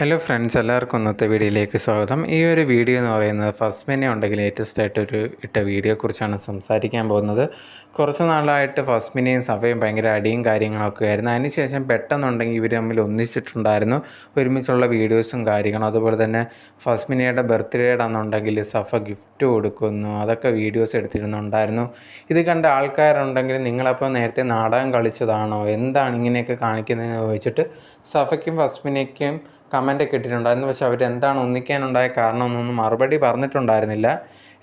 Hello friends, എല്ലാവർക്കും ഇന്നത്തെ വീഡിയോയിലേക്ക് സ്വാഗതം. ഈ ഒരു വീഡിയോ എന്ന് പറയുന്നത് ഫസ്മിനെ ഉണ്ടെങ്കിൽ ലേറ്റസ്റ്റ് ആയിട്ടൊരു ഇട്ട വീഡിയോയെക്കുറിച്ചാണ് സംസാരിക്കാൻ പോകുന്നത്. കുറച്ച് നാളായിട്ട് ഫസ്മിനെയും സഫയും ഭയങ്കര അടിയും കാര്യങ്ങളൊക്കെ ആയിരുന്നു. അതിനുശേഷം പെട്ടെന്നുണ്ടെങ്കിൽ ഇവർ തമ്മിൽ ഒന്നിച്ചിട്ടുണ്ടായിരുന്നു, ഒരുമിച്ചുള്ള വീഡിയോസും കാര്യങ്ങളും. അതുപോലെ തന്നെ ഫസ്മിനയുടെ ബർത്ത്ഡേയുടെ അന്നുണ്ടെങ്കിൽ സഫ ഗിഫ്റ്റ് കൊടുക്കുന്നു, അതൊക്കെ വീഡിയോസ് എടുത്തിരുന്നുണ്ടായിരുന്നു. ഇത് കണ്ട ആൾക്കാരുണ്ടെങ്കിൽ നിങ്ങളപ്പോൾ നേരത്തെ നാടകം കളിച്ചതാണോ, എന്താണ് ഇങ്ങനെയൊക്കെ കാണിക്കുന്നതെന്ന് ചോദിച്ചിട്ട് സഫയ്ക്കും ഫസ്മിനയ്ക്കും കമൻ്റൊക്കെ ഇട്ടിട്ടുണ്ടായിരുന്നു. പക്ഷെ അവരെന്താണ് ഒന്നിക്കാനുണ്ടായ കാരണമെന്നൊന്നും മറുപടി പറഞ്ഞിട്ടുണ്ടായിരുന്നില്ല.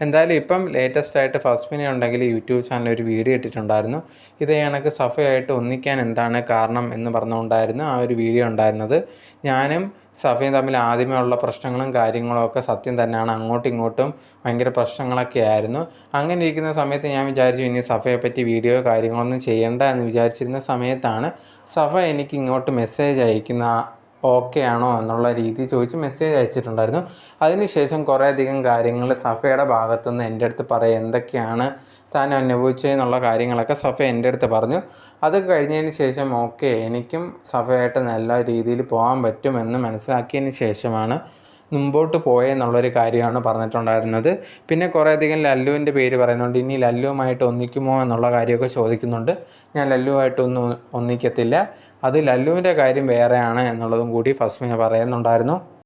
എന്തായാലും ഇപ്പം ലേറ്റസ്റ്റ് ആയിട്ട് ഫസ്മിന ഉണ്ടെങ്കിൽ യൂട്യൂബ് ചാനൽ ഒരു വീഡിയോ ഇട്ടിട്ടുണ്ടായിരുന്നു. ഇതേ കണക്ക് സഫയായിട്ട് ഒന്നിക്കാൻ എന്താണ് കാരണം എന്ന് പറഞ്ഞുകൊണ്ടായിരുന്നു ആ ഒരു വീഡിയോ ഉണ്ടായിരുന്നത്. ഞാനും സഫയും തമ്മിൽ ആദ്യമേ ഉള്ള പ്രശ്നങ്ങളും കാര്യങ്ങളും ഒക്കെ സത്യം തന്നെയാണ്. അങ്ങോട്ടും ഇങ്ങോട്ടും ഭയങ്കര പ്രശ്നങ്ങളൊക്കെ ആയിരുന്നു. അങ്ങനെ ഇരിക്കുന്ന സമയത്ത് ഞാൻ വിചാരിച്ചു ഇനി സഫയെ പറ്റി വീഡിയോ കാര്യങ്ങളൊന്നും ചെയ്യേണ്ട എന്ന് വിചാരിച്ചിരുന്ന സമയത്താണ് സഫ എനിക്ക് ഇങ്ങോട്ട് മെസ്സേജ് അയക്കുന്ന ഓക്കെ ആണോ എന്നുള്ള രീതി ചോദിച്ച് മെസ്സേജ് അയച്ചിട്ടുണ്ടായിരുന്നു. അതിനുശേഷം കുറേയധികം കാര്യങ്ങൾ സഫയുടെ ഭാഗത്തുനിന്ന് എൻ്റെ അടുത്ത് പറയും, എന്തൊക്കെയാണ് താൻ അനുഭവിച്ചതെന്നുള്ള കാര്യങ്ങളൊക്കെ സഫ എൻ്റെ അടുത്ത് പറഞ്ഞു. അത് കഴിഞ്ഞതിന് ശേഷം ഓക്കെ, എനിക്കും സഫയായിട്ട് നല്ല രീതിയിൽ പോകാൻ പറ്റുമെന്ന് മനസ്സിലാക്കിയതിന് ശേഷമാണ് മുമ്പോട്ട് പോയെന്നുള്ളൊരു കാര്യമാണ് പറഞ്ഞിട്ടുണ്ടായിരുന്നത്. പിന്നെ കുറേയധികം ലല്ലുവിൻ്റെ പേര് പറയുന്നുണ്ട്. ഇനി ലല്ലുവുമായിട്ട് ഒന്നിക്കുമോ എന്നുള്ള കാര്യമൊക്കെ ചോദിക്കുന്നുണ്ട്. ഞാൻ ലല്ലുവായിട്ടൊന്നും ഒന്നിക്കത്തില്ല, അത് ലല്ലുവിൻ്റെ കാര്യം വേറെയാണ് എന്നുള്ളതും കൂടി ഫസ്മിന പറയുന്നുണ്ടായിരുന്നു.